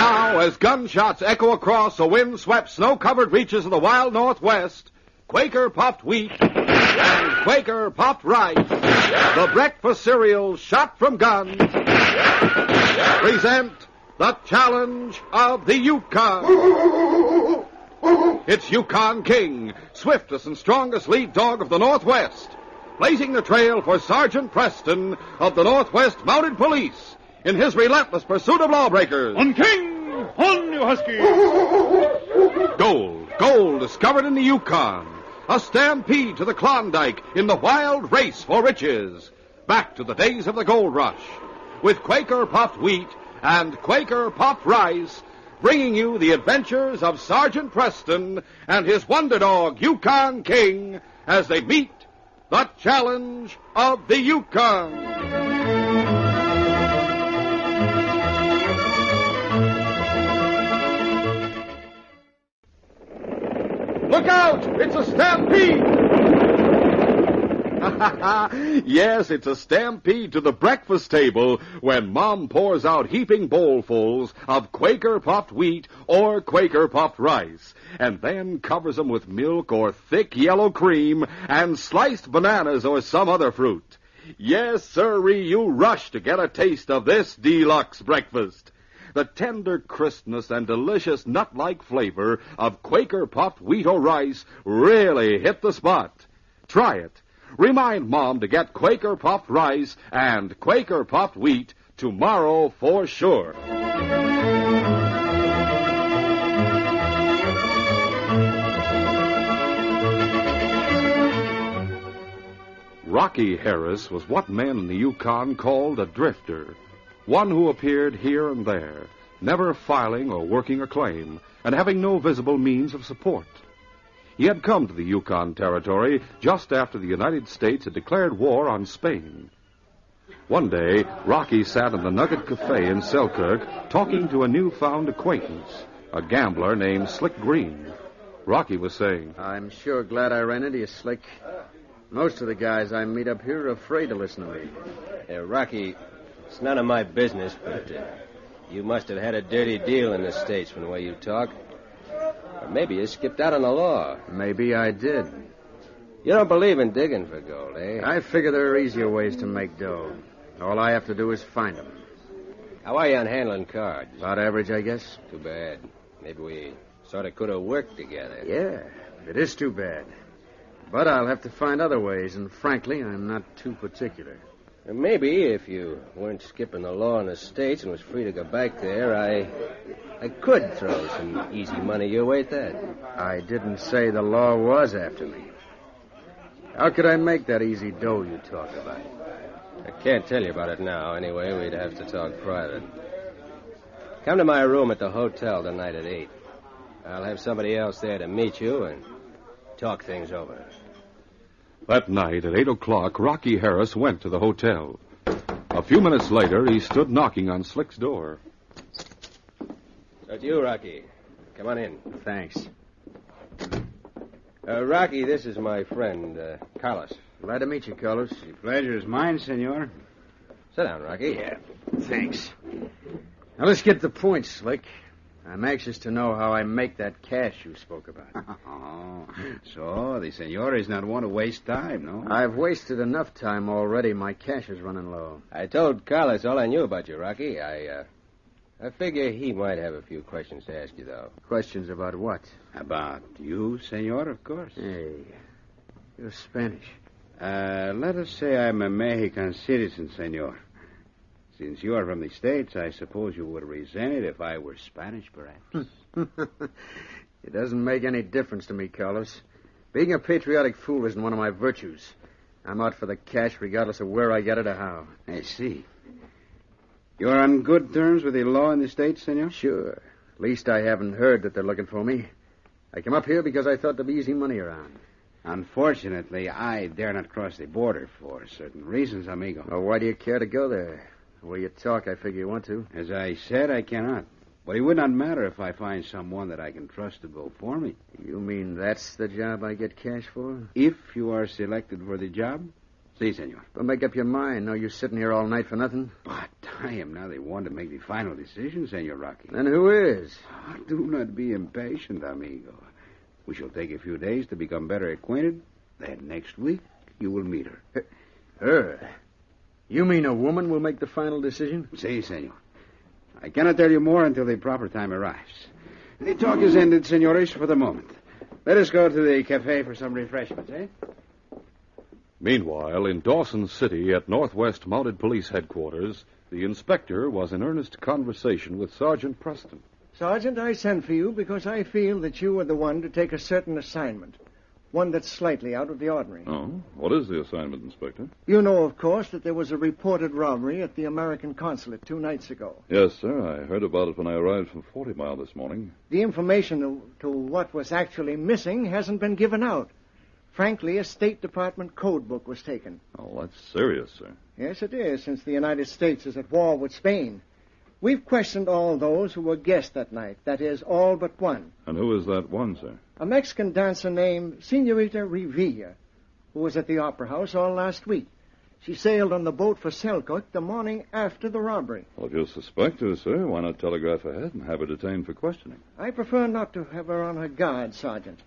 Now, as gunshots echo across the wind-swept, snow-covered reaches of the wild Northwest, Quaker Puffed Wheat and Quaker Puffed Rice, the breakfast cereals shot from guns, present the challenge of the Yukon. It's Yukon King, swiftest and strongest lead dog of the Northwest, blazing the trail for Sergeant Preston of the Northwest Mounted Police in his relentless pursuit of lawbreakers. On King! On, you huskies! Gold discovered in the Yukon. A stampede to the Klondike in the wild race for riches. Back to the days of the gold rush. With Quaker Puffed Wheat and Quaker Puffed Rice, bringing you the adventures of Sergeant Preston and his wonder dog, Yukon King, as they meet the challenge of the Yukon. Look out! It's a stampede! Yes, it's a stampede to the breakfast table when Mom pours out heaping bowlfuls of Quaker Puffed Wheat or Quaker Puffed Rice, and then covers them with milk or thick yellow cream and sliced bananas or some other fruit. Yes, sirree, you rush to get a taste of this deluxe breakfast. The tender crispness and delicious nut-like flavor of Quaker Puffed Wheat or Rice really hit the spot. Try it. Remind Mom to get Quaker Puffed Rice and Quaker Puffed Wheat tomorrow for sure. Rocky Harris was what men in the Yukon called a drifter. One who appeared here and there, never filing or working a claim, and having no visible means of support. He had come to the Yukon Territory just after the United States had declared war on Spain. One day, Rocky sat in the Nugget Cafe in Selkirk talking to a newfound acquaintance, a gambler named Slick Green. Rocky was saying, I'm sure glad I ran into you, Slick. Most of the guys I meet up here are afraid to listen to me. Rocky, it's none of my business, but you must have had a dirty deal in the States from the way you talk. Or maybe you skipped out on the law. Maybe I did. You don't believe in digging for gold, eh? I figure there are easier ways to make dough. All I have to do is find them. How are you on handling cards? About average, I guess. Too bad. Maybe we sort of could have worked together. Yeah, it is too bad. But I'll have to find other ways, and frankly, I'm not too particular. And maybe if you weren't skipping the law in the States and was free to go back there, I could throw some easy money your way at that. I didn't say the law was after me. How could I make that easy dough you talk about? I can't tell you about it now. Anyway, we'd have to talk private. Come to my room at the hotel tonight at 8. I'll have somebody else there to meet you and talk things over. That night at 8 o'clock, Rocky Harris went to the hotel. A few minutes later, he stood knocking on Slick's door. That's you, Rocky. Come on in. Thanks. Rocky, this is my friend, Carlos. Glad to meet you, Carlos. The pleasure is mine, senor. Sit down, Rocky. Yeah, thanks. Now, let's get to the point, Slick. I'm anxious to know how I make that cash you spoke about. Oh, so the senor is not one to waste time, no? I've wasted enough time already. My cash is running low. I told Carlos all I knew about you, Rocky. I figure he might have a few questions to ask you, though. Questions about what? About you, senor, of course. Hey, you're Spanish. Let us say I'm a Mexican citizen, senor. Since you are from the States, I suppose you would resent it if I were Spanish, perhaps. It doesn't make any difference to me, Carlos. Being a patriotic fool isn't one of my virtues. I'm out for the cash regardless of where I get it or how. I see. You're on good terms with the law in the States, senor? Sure. At least I haven't heard that they're looking for me. I came up here because I thought there'd be easy money around. Unfortunately, I dare not cross the border for certain reasons, amigo. Well, why do you care to go there? The way you talk, I figure you want to. As I said, I cannot. But it would not matter if I find someone that I can trust to go for me. You mean that's the job I get cash for? If you are selected for the job, Si, senor. But make up your mind. No use sitting here all night for nothing. But I am not the one to make the final decision, Senor Rocky. Then who is? Do not be impatient, amigo. We shall take a few days to become better acquainted. Then next week, you will meet her. Her? You mean a woman will make the final decision? Si, senor. I cannot tell you more until the proper time arrives. The talk is ended, senores, for the moment. Let us go to the cafe for some refreshments, eh? Meanwhile, in Dawson City at Northwest Mounted Police Headquarters, the inspector was in earnest conversation with Sergeant Preston. Sergeant, I sent for you because I feel that you are the one to take a certain assignment, one that's slightly out of the ordinary. Oh? What is the assignment, Inspector? You know, of course, that there was a reported robbery at the American consulate 2 nights ago. Yes, sir. I heard about it when I arrived from 40 Mile this morning. The information to what was actually missing hasn't been given out. Frankly, a State Department code book was taken. Oh, that's serious, sir. Yes, it is, since the United States is at war with Spain. We've questioned all those who were guests that night. That is, all but one. And who is that one, sir? A Mexican dancer named Senorita Revilla, who was at the Opera House all last week. She sailed on the boat for Selkirk the morning after the robbery. Well, if you suspect her, sir, why not telegraph ahead and have her detained for questioning? I prefer not to have her on her guard, Sergeant.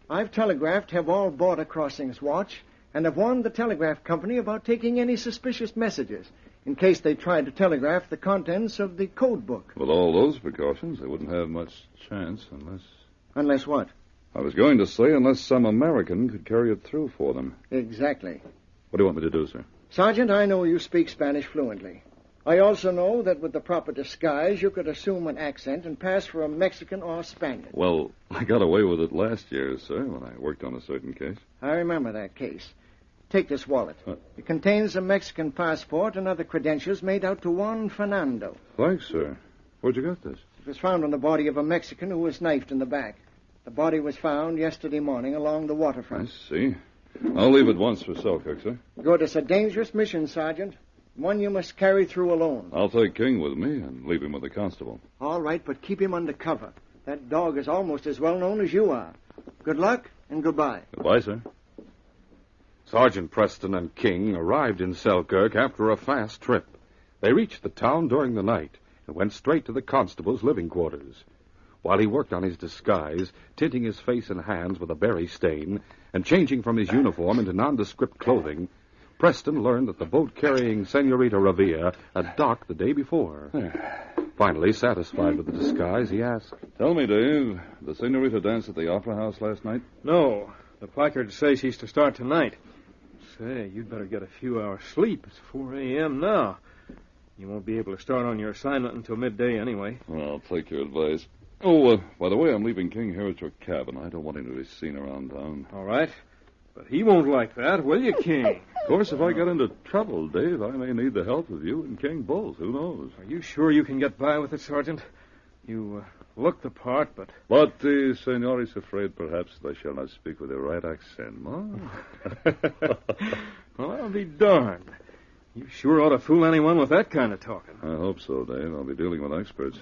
I've telegraphed have all border crossings watch and have warned the telegraph company about taking any suspicious messages in case they tried to telegraph the contents of the code book. With all those precautions, they wouldn't have much chance unless... Unless what? I was going to say unless some American could carry it through for them. Exactly. What do you want me to do, sir? Sergeant, I know you speak Spanish fluently. I also know that with the proper disguise, you could assume an accent and pass for a Mexican or Spaniard. Well, I got away with it last year, sir, when I worked on a certain case. I remember that case. Take this wallet. What? It contains a Mexican passport and other credentials made out to Juan Fernando. Thanks, sir. Where'd you get this? It was found on the body of a Mexican who was knifed in the back. The body was found yesterday morning along the waterfront. I see. I'll leave at once for Selkirk, sir. Good. It's a dangerous mission, Sergeant. One you must carry through alone. I'll take King with me and leave him with the constable. All right, but keep him under cover. That dog is almost as well known as you are. Good luck and goodbye. Goodbye, sir. Sergeant Preston and King arrived in Selkirk after a fast trip. They reached the town during the night and went straight to the constable's living quarters. While he worked on his disguise, tinting his face and hands with a berry stain and changing from his uniform into nondescript clothing, Preston learned that the boat carrying Senorita Revilla had docked the day before. Finally, satisfied with the disguise, he asked, Tell me, Dave, the Senorita danced at the Opera House last night? No. The placards say she's to start tonight. Say, you'd better get a few hours sleep. It's 4 a.m. now. You won't be able to start on your assignment until midday anyway. Well, I'll take your advice. Oh, by the way, I'm leaving King here at your cabin. I don't want him to be seen around town. All right. But he won't like that, will you, King? Of course, if I get into trouble, Dave, I may need the help of you and King both. Who knows? Are you sure you can get by with it, Sergeant? You look the part, but... But the senor is afraid perhaps that I shall not speak with the right accent, no? Well, I'll be darned. You sure ought to fool anyone with that kind of talking. I hope so, Dave. I'll be dealing with experts.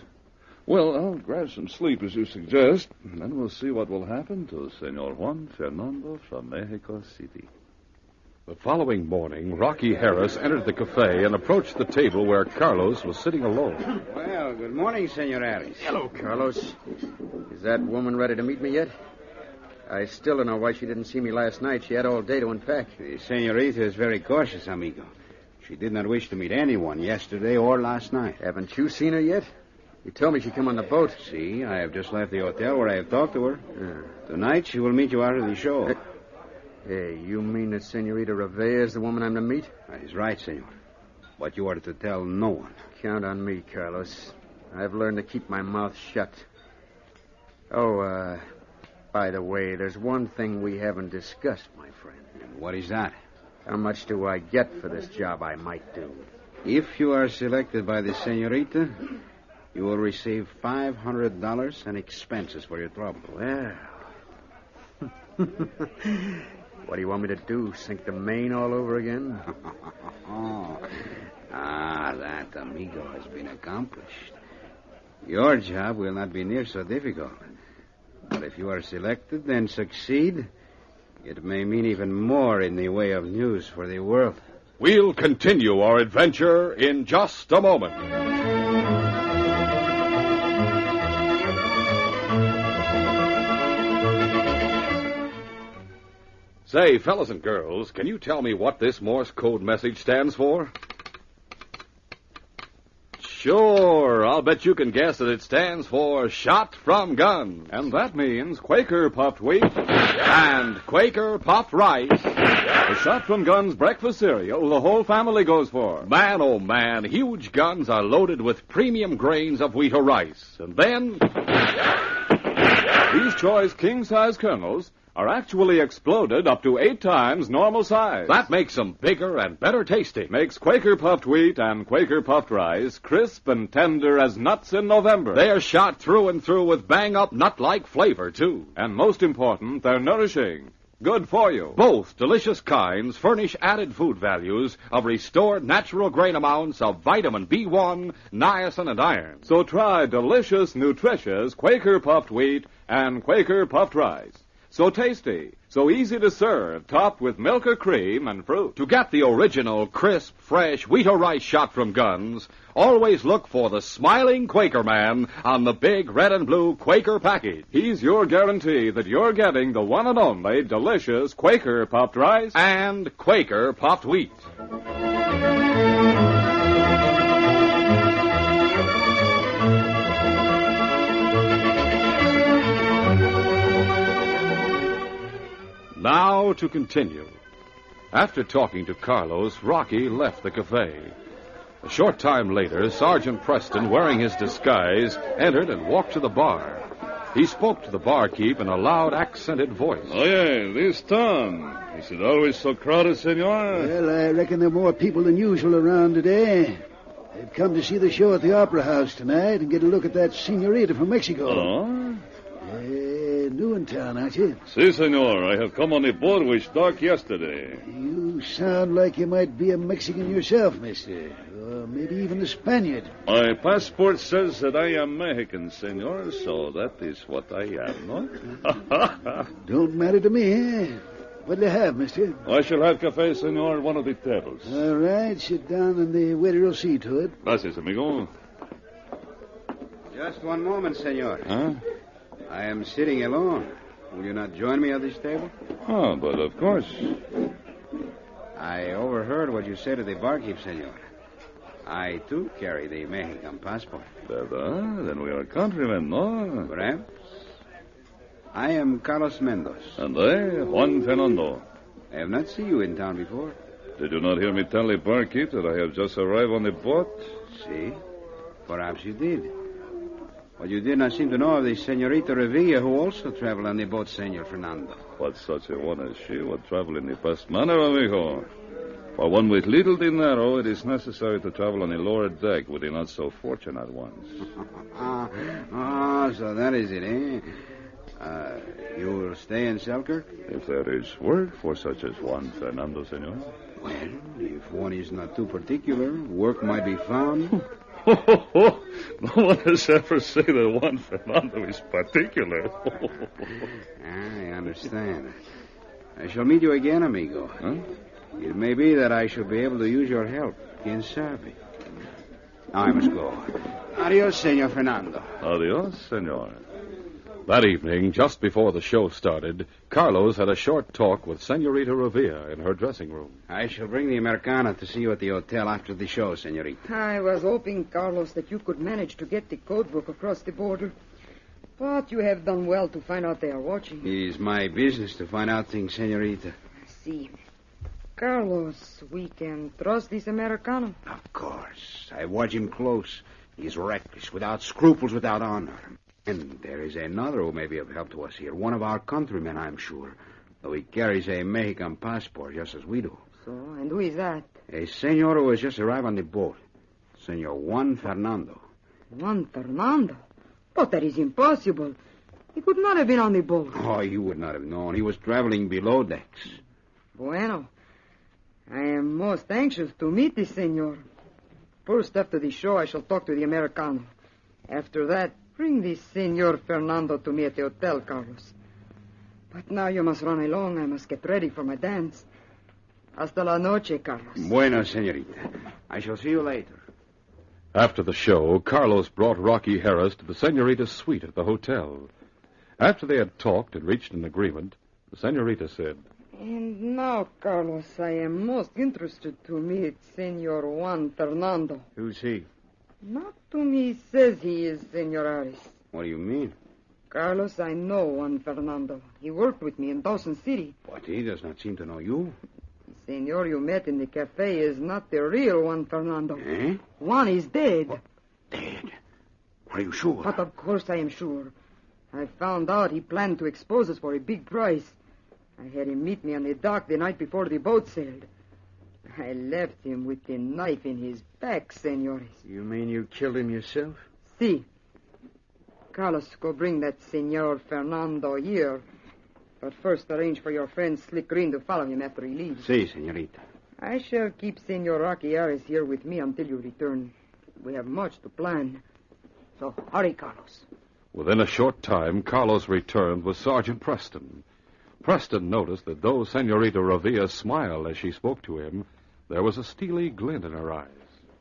Well, I'll grab some sleep, as you suggest, and then we'll see what will happen to Senor Juan Fernando from Mexico City. The following morning, Rocky Harris entered the cafe and approached the table where Carlos was sitting alone. Well, good morning, Senor Harris. Hello, Carlos. Is that woman ready to meet me yet? I still don't know why she didn't see me last night. She had all day to unpack. The senorita is very cautious, amigo. She did not wish to meet anyone yesterday or last night. Haven't you seen her yet? You told me she'd come on the boat. See, I have just left the hotel where I have talked to her. Tonight she will meet you out of the show. Hey, you mean that Senorita Revilla is the woman I'm to meet? That is right, senor. But you are to tell no one. Count on me, Carlos. I've learned to keep my mouth shut. Oh, by the way, there's one thing we haven't discussed, my friend. And what is that? How much do I get for this job I might do? If you are selected by the senorita, you will receive $500 and expenses for your trouble. Well... What do you want me to do? Sink the Maine all over again? That, amigo, has been accomplished. Your job will not be near so difficult. But if you are selected and succeed, It may mean even more in the way of news for the world. We'll continue our adventure in just a moment. Say, fellas and girls, can you tell me what this Morse code message stands for? Sure, I'll bet you can guess that it stands for Shot from Guns. And that means Quaker puffed wheat And Quaker puffed rice. the Shot from Guns breakfast cereal the whole family goes for. Man, oh man, huge guns are loaded with premium grains of wheat or rice. And then... These choice king-size kernels are actually exploded up to 8 times normal size. that makes them bigger and better tasting. Makes Quaker puffed wheat and Quaker puffed rice crisp and tender as nuts in November. They're shot through and through with bang-up nut-like flavor, too. And most important, they're nourishing. Good for you. Both delicious kinds furnish added food values of restored natural grain amounts of vitamin B1, niacin, and iron. So try delicious, nutritious Quaker puffed wheat and Quaker puffed rice. So tasty, so easy to serve, topped with milk or cream and fruit. To get the original, crisp, fresh wheat or rice shot from guns, always look for the smiling Quaker man on the big red and blue Quaker package. He's your guarantee that you're getting the one and only delicious Quaker puffed rice And Quaker puffed wheat. Now to continue. After talking to Carlos, Rocky left the cafe. A short time later, Sergeant Preston, wearing his disguise, entered and walked to the bar. He spoke to the barkeep in a loud, accented voice. Oh, yeah, this town. Is it always so crowded, senor? Well, I reckon there are more people than usual around today. They've come to see the show at the Opera House tonight and get a look at that senorita from Mexico. Oh? New in town, aren't you? Si, senor. I have come on the boat which docked yesterday. You sound like you might be a Mexican yourself, mister. Or maybe even a Spaniard. My passport says that I am Mexican, senor, so that is what I am, no? Don't matter to me, eh? What'll you have, mister? I shall have cafe, senor, at one of the tables. All right, sit down and the waiter will see to it. Gracias, amigo. Just one moment, senor. Huh? I am sitting alone. Will you not join me at this table? Oh, but of course. I overheard what you said to the barkeep, senor. I, too, carry the Mexican passport. Then we are countrymen, no? Perhaps. I am Carlos Mendoz. And I, Juan Fernando. I have not seen you in town before. Did you not hear me tell the barkeep that I have just arrived on the boat? See? Perhaps you did. But you did not seem to know of the Senorita Revilla, who also traveled on the boat, Senor Fernando. But such a one as she would travel in the best manner, amigo. For one with little dinero, it is necessary to travel on the lower deck with the not-so-fortunate ones. So that is it, eh? You will stay in Selkirk? If there is work for such as Juan Fernando, senor. Well, if one is not too particular, work might be found. No one has ever said that Juan Fernando is particular. I understand. I shall meet you again, amigo. Huh? It may be that I shall be able to use your help. Quien sabe? Now I must go. Adios, Senor Fernando. Adios, senor. That evening, just before the show started, Carlos had a short talk with Senorita Revilla in her dressing room. I shall bring the Americana to see you at the hotel after the show, Senorita. I was hoping, Carlos, that you could manage to get the code book across the border. But you have done well to find out they are watching. It is my business to find out things, Senorita. I see. Carlos, we can trust this Americano. Of course. I watch him close. He's reckless, without scruples, without honor. And there is another who may be of help to us here. One of our countrymen, I'm sure. Though he carries a Mexican passport, just as we do. So, and who is that? A senor who has just arrived on the boat. Senor Juan Fernando. Juan Fernando? But that is impossible. He could not have been on the boat. Oh, you would not have known. He was traveling below decks. Bueno. I am most anxious to meet this senor. First, after the show, I shall talk to the Americano. After that, bring this Senor Fernando to me at the hotel, Carlos. But now you must run along. I must get ready for my dance. Hasta la noche, Carlos. Bueno, señorita. I shall see you later. After the show, Carlos brought Rocky Harris to the senorita's suite at the hotel. After they had talked and reached an agreement, the senorita said, And now, Carlos, I am most interested to meet Senor Juan Fernando. Who's he? Not to me says he is Senor Harris. What do you mean? Carlos, I know Juan Fernando. He worked with me in Dawson City. But he does not seem to know you. The senor you met in the cafe is not the real Juan Fernando. Eh? Juan is dead. What? Dead? Are you sure? But of course I am sure. I found out he planned to expose us for a big price. I had him meet me on the dock the night before the boat sailed. I left him with the knife in his back, senores. You mean you killed him yourself? Si. Carlos, go bring that Senor Fernando here. But first arrange for your friend Slick Green to follow him after he leaves. Si, señorita. I shall keep Senor Rocky Harris here with me until you return. We have much to plan. So hurry, Carlos. Within a short time, Carlos returned with Sergeant Preston. Preston noticed that though Senorita Revilla smiled as she spoke to him, there was a steely glint in her eyes.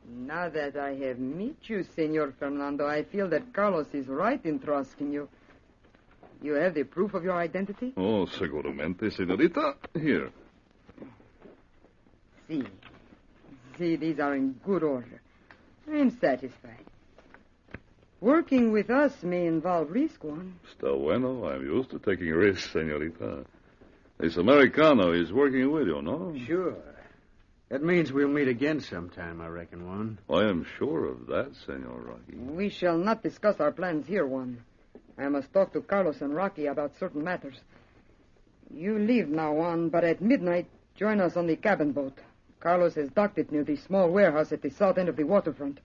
Now that I have met you, Senor Fernando, I feel that Carlos is right in trusting you. You have the proof of your identity? Oh, seguramente, señorita. Here. See, these are in good order. I am satisfied. Working with us may involve risk, Juan. Está bueno. I'm used to taking risks, señorita. This Americano is working with you, no? Sure. That means we'll meet again sometime, I reckon, Juan. I am sure of that, Senor Rocky. We shall not discuss our plans here, Juan. I must talk to Carlos and Rocky about certain matters. You leave now, Juan, but at midnight, join us on the cabin boat. Carlos has docked it near the small warehouse at the south end of the waterfront.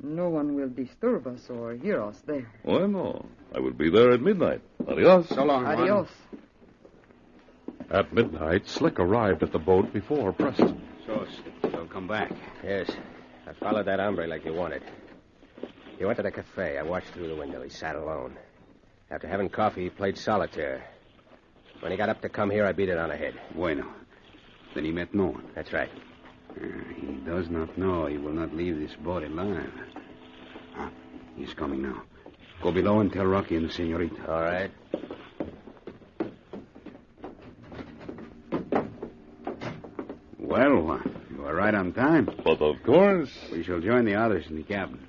No one will disturb us or hear us there. Bueno, I will be there at midnight. Adios. So long, Juan. Adios. At midnight, Slick arrived at the boat before Preston. So, they'll come back. Yes. I followed that hombre like you wanted. He went to the cafe. I watched through the window. He sat alone. After having coffee, he played solitaire. When he got up to come here, I beat it on the head. Bueno. Then he met no one. That's right. He does not know he will not leave this boat alive. He's coming now. Go below and tell Rocky and the senorita. All right. Well, you are right on time. But of course. We shall join the others in the cabin.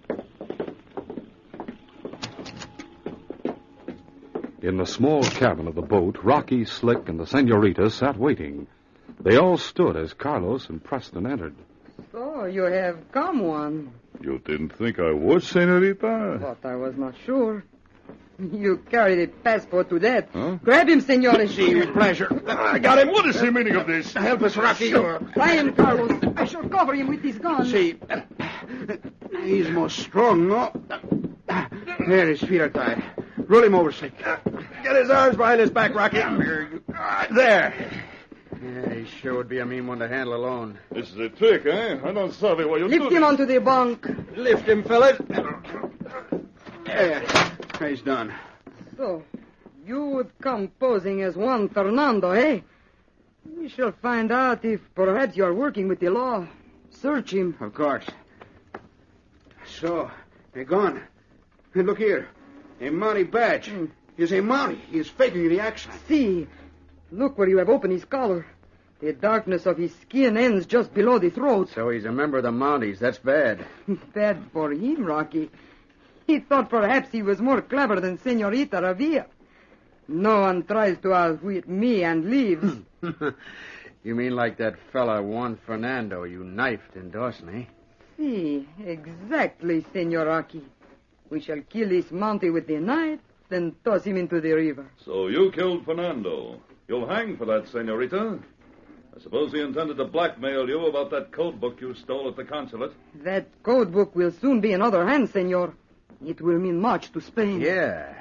In the small cabin of the boat, Rocky, Slick, and the senorita sat waiting. They all stood as Carlos and Preston entered. So, you have come, Juan. You didn't think I would, senorita? But I was not sure. You carried a passport to that. Huh? Grab him, senores. See, with pleasure. I got him. What is the meaning of this? Help us, Rocky. Sure. Try him, Carlos. I shall cover him with this gun. See, he's most strong, no? There, his feet are tied. Roll him over, Slick. Get his arms behind his back, Rocky. There. Yeah, he sure would be a mean one to handle alone. This is a trick, eh? I don't sabe what you do. Lift him onto the bunk. Lift him, fellas. There. He's done. So, you would come posing as Juan Fernando, eh? We shall find out if perhaps you are working with the law. Search him. Of course. So, they're gone. And look here. A Mountie badge. He's a Mountie. He is faking the accent. See. Look where you have opened his collar. The darkness of his skin ends just below the throat. So he's a member of the Mounties. That's bad. Bad for him, Rocky. He thought perhaps he was more clever than Senorita Revilla. No one tries to outwit me and leaves. You mean like that fella Juan Fernando you knifed in Dawson, eh? See, exactly, Senor Rocky. We shall kill this Mountie with the knife, then toss him into the river. So you killed Fernando. You'll hang for that, senorita. I suppose he intended to blackmail you about that code book you stole at the consulate. That code book will soon be in other hands, senor. It will mean much to Spain. Yeah.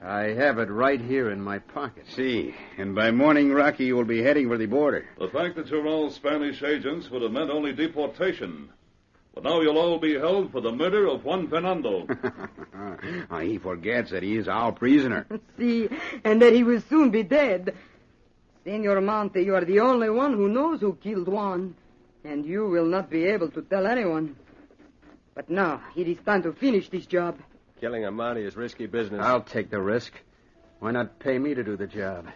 I have it right here in my pocket. See, and by morning, Rocky, you will be heading for the border. The fact that you're all Spanish agents would have meant only deportation. But now you'll all be held for the murder of Juan Fernando. He forgets that he is our prisoner. See, and that he will soon be dead. Senor Monte, you are the only one who knows who killed Juan, and you will not be able to tell anyone. But now, it is time to finish this job. Killing a Mountie is risky business. I'll take the risk. Why not pay me to do the job?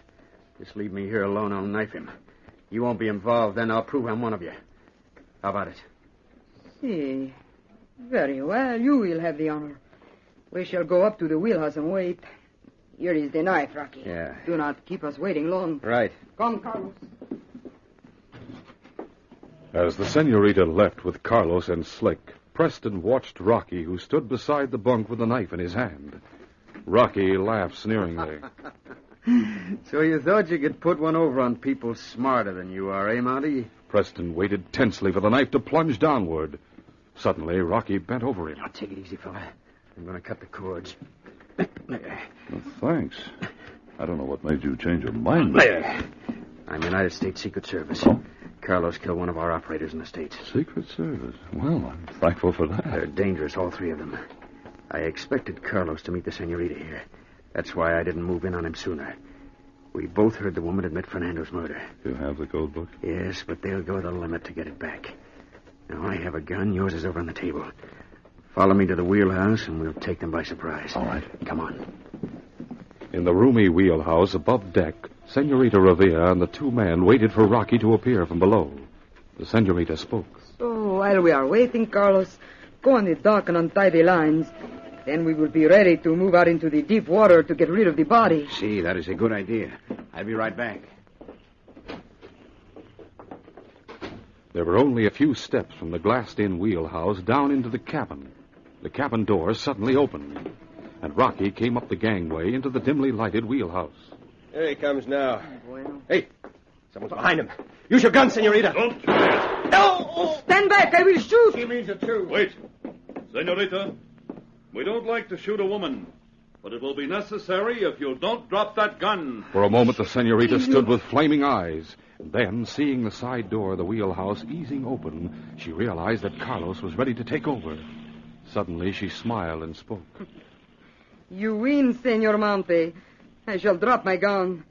Just leave me here alone, I'll knife him. You won't be involved, then I'll prove I'm one of you. How about it? See. Very well, you will have the honor. We shall go up to the wheelhouse and wait. Here is the knife, Rocky. Yeah. Do not keep us waiting long. Right. Come, Carlos. As the senorita left with Carlos and Slick, Preston watched Rocky, who stood beside the bunk with a knife in his hand. Rocky laughed sneeringly. So you thought you could put one over on people smarter than you are, eh, Mountie? Preston waited tensely for the knife to plunge downward. Suddenly, Rocky bent over him. Now, take it easy, fella. I'm going to cut the cords. Well, thanks. I don't know what made you change your mind. I'm United States Secret Service. Carlos killed one of our operators in the States. Secret Service? Well, I'm thankful for that. They're dangerous, all three of them. I expected Carlos to meet the senorita here. That's why I didn't move in on him sooner. We both heard the woman admit Fernando's murder. You have the code book? Yes, but they'll go the limit to get it back. Now, I have a gun. Yours is over on the table. Follow me to the wheelhouse, and we'll take them by surprise. All right. Come on. In the roomy wheelhouse above deck, Senorita Revilla and the two men waited for Rocky to appear from below. The senorita spoke. So, while we are waiting, Carlos, go on the dock and untie the lines. Then we will be ready to move out into the deep water to get rid of the body. See, that is a good idea. I'll be right back. There were only a few steps from the glassed-in wheelhouse down into the cabin. The cabin door suddenly opened, and Rocky came up the gangway into the dimly lighted wheelhouse. Here he comes now. Well. Hey, someone's behind him. Use your gun, senorita. Don't shoot it. No! Stand back, I will shoot! He means it, too. Wait. Senorita, we don't like to shoot a woman, but it will be necessary if you don't drop that gun. For a moment, the senorita stood with flaming eyes. Then, seeing the side door of the wheelhouse easing open, she realized that Carlos was ready to take over. Suddenly, she smiled and spoke. You win, Senor Monte. I shall drop my gun.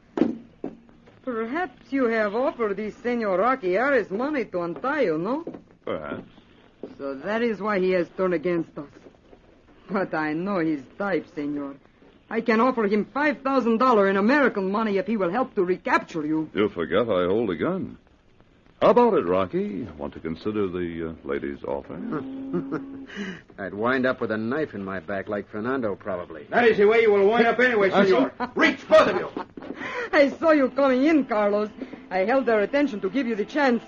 Perhaps you have offered this Senor Rocky Harris money to untie you, no? Perhaps. So that is why he has turned against us. But I know his type, Senor. I can offer him $5,000 in American money if he will help to recapture you. You forget I hold a gun. How about it, Rocky? Want to consider the lady's offer? I'd wind up with a knife in my back like Fernando, probably. That is the way you will wind up anyway, senor. Reach, both of you. I saw you coming in, Carlos. I held their attention to give you the chance.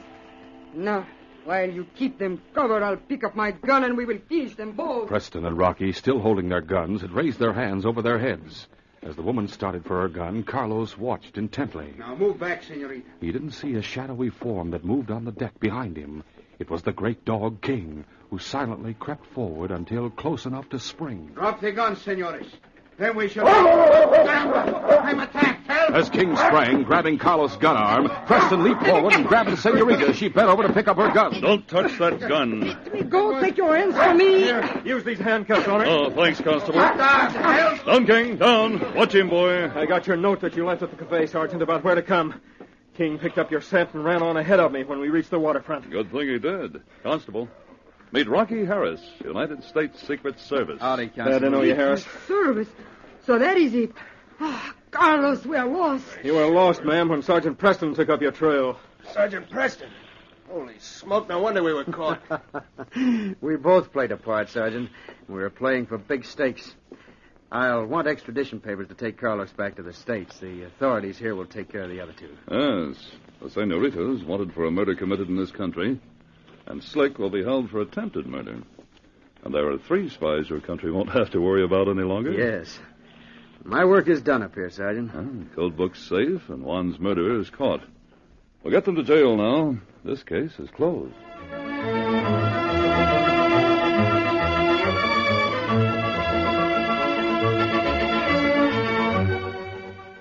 Now, while you keep them covered, I'll pick up my gun and we will finish them both. Preston and Rocky, still holding their guns, had raised their hands over their heads. As the woman started for her gun, Carlos watched intently. Now move back, senorita. He didn't see a shadowy form that moved on the deck behind him. It was the great dog King, who silently crept forward until close enough to spring. Drop the gun, senores. Then we shall... I'm attacked, help! As King sprang, grabbing Carlos' gun arm, Preston leaped forward and grabbed the senorita as she bent over to pick up her gun. Don't touch that gun. Let me go. Take your hands from me. Here, use these handcuffs on her. Oh, thanks, Constable. Help! Down, King, down. Watch him, boy. I got your note that you left at the cafe, Sergeant, about where to come. King picked up your scent and ran on ahead of me when we reached the waterfront. Good thing he did. Constable, meet Rocky Harris, United States Secret Service. Howdy, Glad to know you, Harris. Service. So that is it. Oh, Carlos, we are lost. You were lost, ma'am, when Sergeant Preston took up your trail. Sergeant Preston. Holy smoke, no wonder we were caught. We both played a part, Sergeant. We were playing for big stakes. I'll want extradition papers to take Carlos back to the States. The authorities here will take care of the other two. Yes. The senorita is wanted for a murder committed in this country, and Slick will be held for attempted murder. And there are 3 spies your country won't have to worry about any longer. Yes. My work is done up here, Sergeant. Code book's safe, and Juan's murderer is caught. We'll get them to jail now. This case is closed.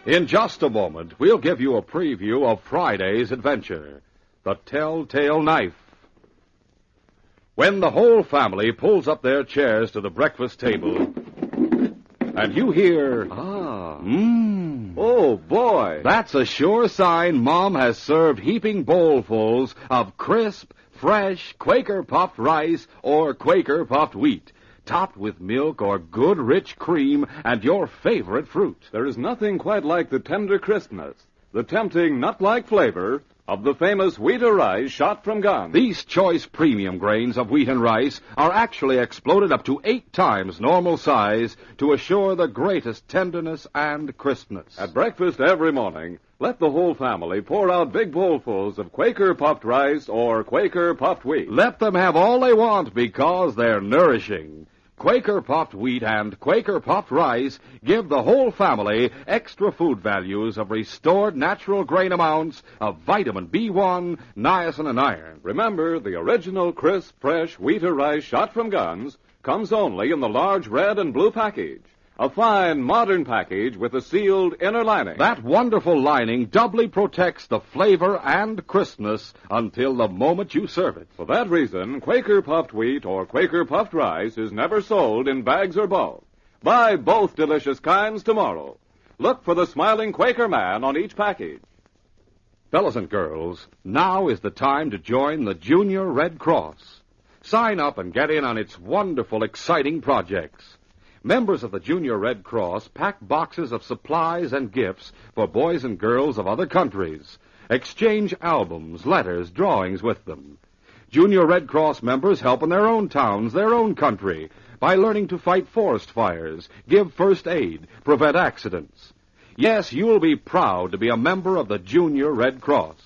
In just a moment, we'll give you a preview of Friday's adventure, The Telltale Knife. When the whole family pulls up their chairs to the breakfast table, and you hear... Oh, boy. That's a sure sign Mom has served heaping bowlfuls of crisp, fresh Quaker puffed rice or Quaker puffed wheat, topped with milk or good rich cream and your favorite fruit. There is nothing quite like the tender crispness, the tempting nut-like flavor of the famous wheat or rice shot from guns. These choice premium grains of wheat and rice are actually exploded up to 8 times normal size to assure the greatest tenderness and crispness. At breakfast every morning, let the whole family pour out big bowlfuls of Quaker puffed rice or Quaker puffed wheat. Let them have all they want because they're nourishing. Quaker puffed wheat and Quaker puffed rice give the whole family extra food values of restored natural grain amounts of vitamin B1, niacin, and iron. Remember, the original crisp, fresh wheat or rice shot from guns comes only in the large red and blue package. A fine, modern package with a sealed inner lining. That wonderful lining doubly protects the flavor and crispness until the moment you serve it. For that reason, Quaker puffed wheat or Quaker puffed rice is never sold in bags or bulk. Buy both delicious kinds tomorrow. Look for the smiling Quaker man on each package. Fellas and girls, now is the time to join the Junior Red Cross. Sign up and get in on its wonderful, exciting projects. Members of the Junior Red Cross pack boxes of supplies and gifts for boys and girls of other countries. Exchange albums, letters, drawings with them. Junior Red Cross members help in their own towns, their own country, by learning to fight forest fires, give first aid, prevent accidents. Yes, you'll be proud to be a member of the Junior Red Cross.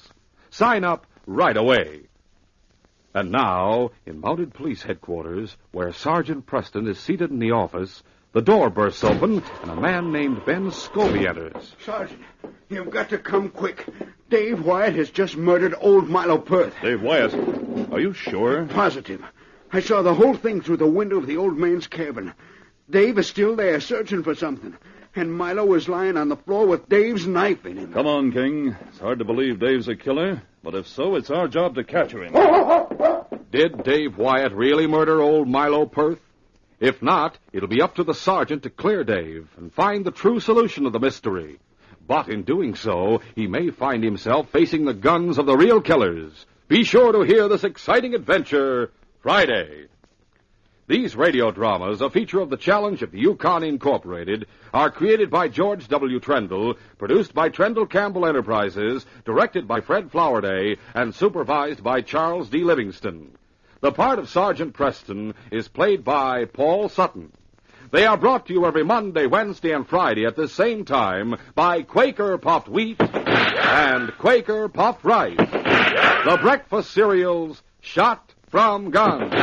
Sign up right away. And now, in Mounted Police Headquarters, where Sergeant Preston is seated in the office, the door bursts open, and a man named Ben Scobie enters. Sergeant, you've got to come quick. Dave Wyatt has just murdered old Milo Perth. Dave Wyatt, are you sure? Positive. I saw the whole thing through the window of the old man's cabin. Dave is still there, searching for something. And Milo is lying on the floor with Dave's knife in him. Come on, King. It's hard to believe Dave's a killer, but if so, it's our job to capture him. Did Dave Wyatt really murder old Milo Perth? If not, it'll be up to the sergeant to clear Dave and find the true solution of the mystery. But in doing so, he may find himself facing the guns of the real killers. Be sure to hear this exciting adventure Friday. These radio dramas, a feature of the Challenge of the Yukon Incorporated, are created by George W. Trendle, produced by Trendle Campbell Enterprises, directed by Fred Flowerday, and supervised by Charles D. Livingston. The part of Sergeant Preston is played by Paul Sutton. They are brought to you every Monday, Wednesday, and Friday at the same time by Quaker Puffed Wheat and Quaker Puffed Rice, the breakfast cereals shot from guns.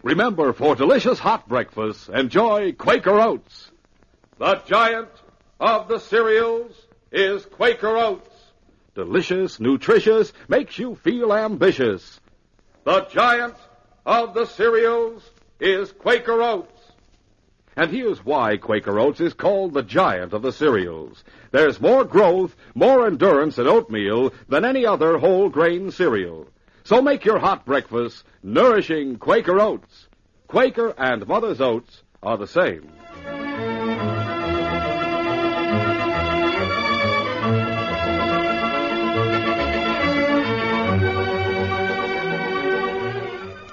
Remember, for delicious hot breakfast, enjoy Quaker Oats. The giant of the cereals is Quaker Oats. Delicious, nutritious, makes you feel ambitious. The giant of the cereals is Quaker Oats. And here's why Quaker Oats is called the giant of the cereals. There's more growth, more endurance in oatmeal than any other whole grain cereal. So make your hot breakfast nourishing Quaker Oats. Quaker and Mother's Oats are the same.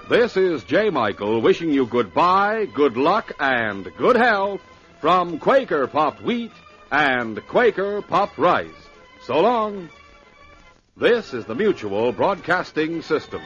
This is J. Michael wishing you goodbye, good luck, and good health from Quaker Puffed Wheat and Quaker Puffed Rice. So long. This is the Mutual Broadcasting System.